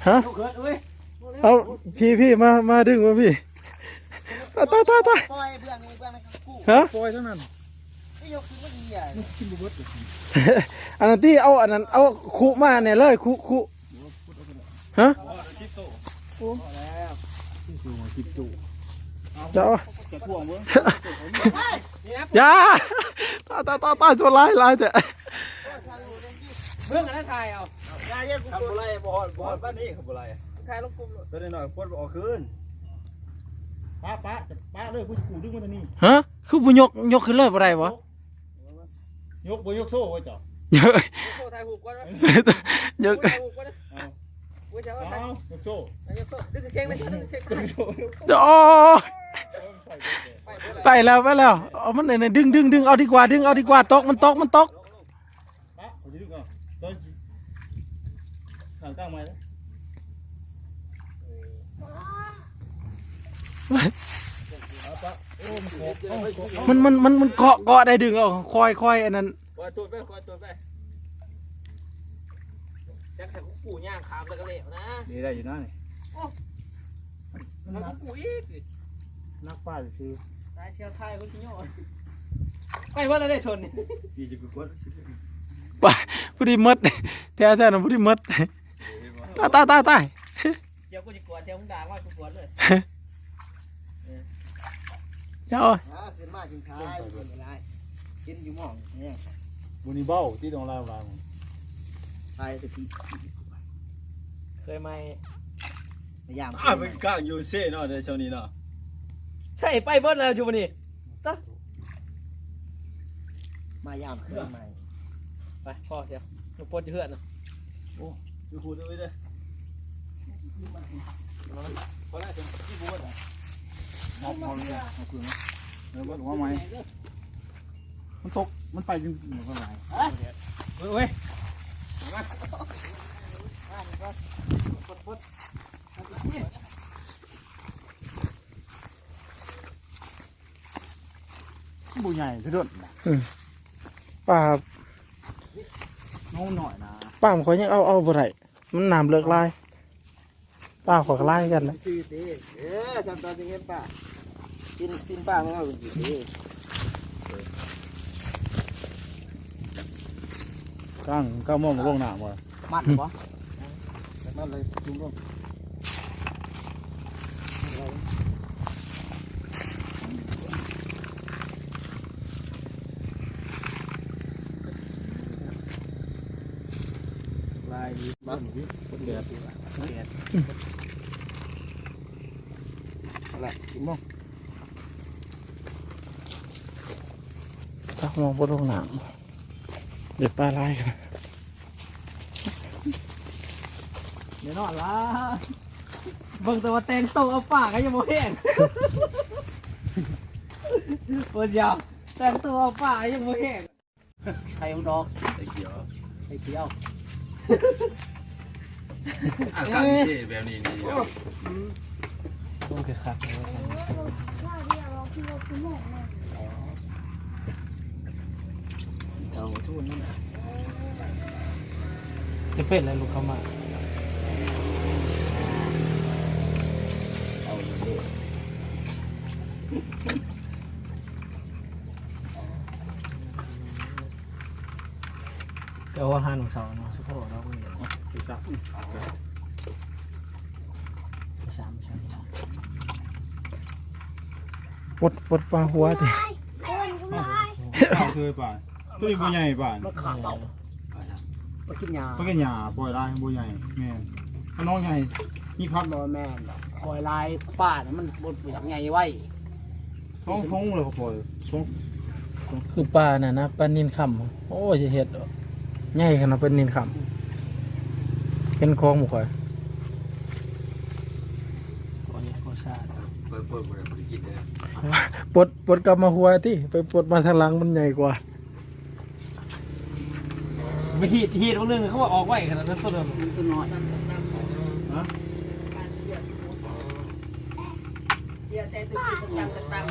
ฮะเอาพี่มาดึงมาพี่ตายปล่อยเบื้องนี้กู้ ฮะ ปล่อยเท่านั้น ไม่ยกขึ้นมาดีใหญ่ กินบุบเบิ้ล อันนั้นที่เอาอันนั้นเอาคุมาเนี่ยเลยคุฮะ แล้ว กินจุ เจ้า จะพ่วงเบิ้ง อย่าตายตัวร้ายแต่ เรื่องอะไรถ่ายเอา ยาเยอะกู ขับบุไรบ่อบ้านนี้ขับบุไร ถ่ายลงกลุ่ม ตัวหน่อยคนออกคืนป้าเลยผู้กูดึงมาตัวนี้ ฮะคือบุยกขึ้นเลยบ่ได้บ่ ยกบ่ยกโซ่ไว้จ้ะ ยก โซ่ถ่ายหูกว่านะ ยก ถ่ายหูกว่านะกูจะว่าถ่าย ยกโซ่ ยกโซ่ดึงเก่งเลยดึงเก่ง ยกโซ่ โอ้ไปแล้วเอามันไหนดึงเอาดีกว่าตกมันตก ป้าผมจะดึงเอาตัวตั้งไม้แล้ว มันเกาะได้ดึงเอาคอยอันนั้น คอยตัวไปจักใส่กูย่างขามแล้วก็เละนะ นี่ได้อยู่นะนี่ มันกูอีก นักป้าซื้อ ตายเชียวไทยกูชิโย่ไปว่าอะไรได้ชน ดีจะกูกด ไปผู้ดีมดแท้ๆนะผู้ดีมดตาย เจ้ากูจะกวดเจ้ามึงด่าว่ากูกวดเลย เจ้า ขึ้นมากินท้ายเป็นไรกินอยู่หม่องเนี่ย บุญเบ้าที่ตรงลาว ตายตะกี้ เคยไหม พยายาม เป็นก้างยูเซ่เนาะในช่วงนี้เนาะ ใช่ไปเบิร์ดแล้วอยู่วันนี้ มายามขึ้นใหม่ ไปพ่อเชียวลูกปนจะเหือนนะ ดูคูด้วยด้วยพอแล้วจนที่บัวอ่ะมองเลยเอาคืนนะเนื้อบัวหัวไม้มันตกมันไปจนหมดอะไร เว้ย บุญใหญ่สุดยอด ป้า น้องหน่อยนะ ป้าผมขอยังเอาบ่ได้มันน้ำเลิกลายป้าขอลายกันนะ ซื้อตีจำตอนจะเงินป้ากินป้าไม่เอาเป็นกี่ตี ก้างม่วงลงหนาบ่ มัดปะมัดเลยจุ่มลง ลาย บ้านนี้เดือด อะไรจุ่มลง ถ้ามองบนโรงหนังเดี๋ยวป้าลายกัน เดี๋ยวนอนละเบิ่งแต่ว่าแตงโตเอาปากก็ยังโมเห็นปวดยาวแตงโตเอาปากยังโมเห็นใส่ดอกใส่เขียว อากาศเช่แบบนี้นี่ ต้องคือขัด เอาทุ่นนั่น จะเป็นอะไรลูกเข้ามาก็ว่าห้าหนึ่งสองเนาะสุโขทัยเราก็เห็น ไปซัก สามใช่ ปวดปลาหัวดิ เคยป่านตัวนี้บุญใหญ่ป่าน มาขาดเปล่าไปกินยา ปกันหยาปล่อยได้บุญใหญ่แม่น้องใหญ่นี่ครับ บอแม่นคอยลายป้าเนี่ยมันบดอยากใหญ่ไว้ ท้องเลยก็ปล่อยท้อง คือปลาน่ะนะปลานินคำโอ้ยเห็ดใหญ่ขนาดปลานินคำเป็นคลองหมดเลย คอยโคซา เปิดบริกินเลย ปวดกลับมาหัวที่ไปปวดมาทางหลังมันใหญ่กว่า ไปหีดตรงนึงเขาบอกออกไว้ขนาดนั้นต้นเดิมต้นน้อย เสียแต่ตัวตั้ง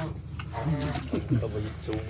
ตัวบริสูง